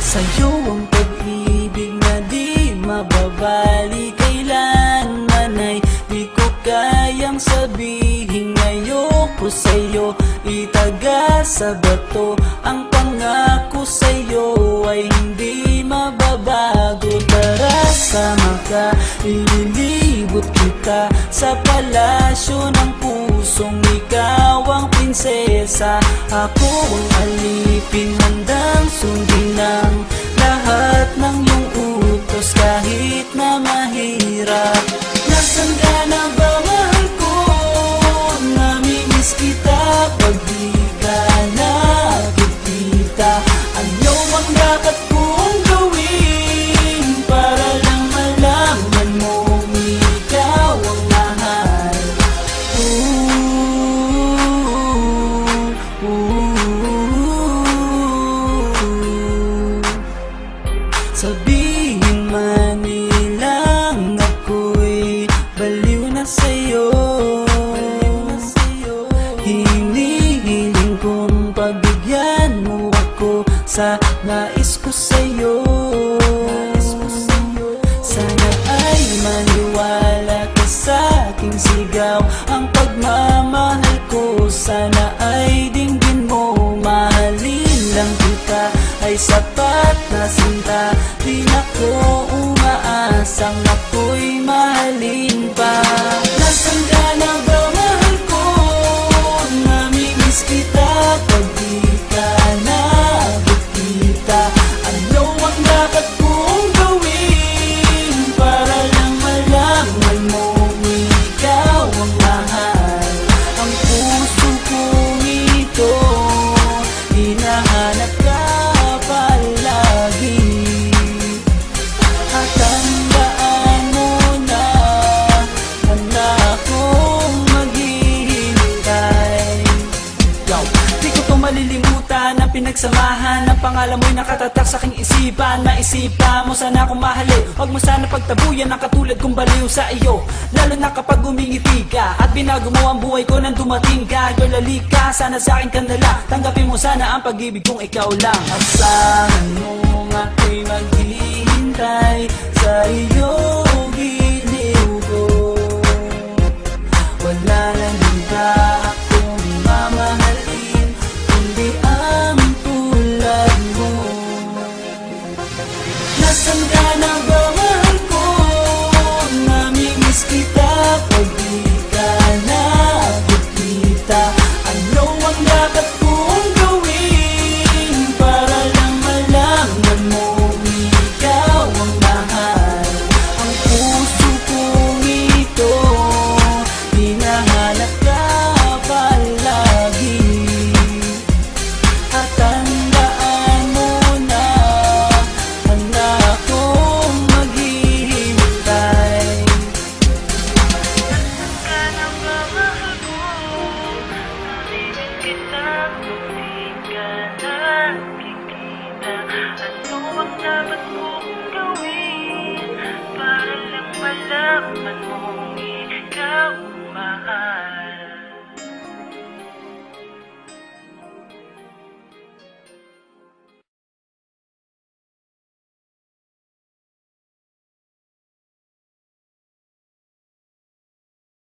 Sa'yo ang pag-ibig na di mababali, kailanman ay di ko kayang sabihin. Ayoko sa'yo itaga sa bato, ang pangako sa'yo ay hindi mababago. Tara, sama ka, ililibot kita sa palasyo ng pusong ikaw ang prinsesa. Ako ang alipin, handang sundin ng lahat ng iyong utos kahit na mahirap. Nasaan ka na ba, mahal ko? Namimiss kita pag di ka nakikita. Ano ang dapat kong gawin para lang malaman mong ikaw ang mahal? Sabihin man nilang ako'y baliw na sa'yo, hinihiling kong pagbigyan mo ako sa nais ko sa'yo. Sana ay maniwala ka sa aking sigaw, ang pagmamahal ko sana ay dinggin mo. Mahalin lang kita ay sapat na sinta, di na ko umaasang ako'y mahalin pa. Nasaan ka na ba, mahal ko? Namimiss kita pag di ka nakikita. Ano ang dapat kong gawin para lang malaman mong ikaw ang mahal? Ang puso kong ito hinahanap ka palagi, at tandaan mo na handa akong maghihintay. Di ko to malilimutan ang pinagsamahan, ang pangalan mo'y nakatatak sa aking isipan. Maisipan mo sana akong mahalin, huwag mo sana pagtabuyan ang katulad kong baliw sa iyo. Lalo na kapag umingiti ka at binago mo ang buhay ko nang dumating ka. Girl, halika, sana sa akin ka nala, tanggapin mo sana ang pag-ibig kong ikaw lang. Asahan mo ako'y maghihintay sa iyong giliw ko. Wala nang iba akong mamahalin kundi ang tulad mo. Nasaan ka na ba, mahal ko? Namimiss kita pag di ka nakikita. Ano ang dapat kong gawin para lang malaman mong ikaw ang mahal? Ang puso kong ito hinahanap ka palagi, at tandaan mo na handa akong maghihintay. Nasaan ka na ba, mahal ko? Namimiss kita kung di ka nakikita. Ano ang dapat ko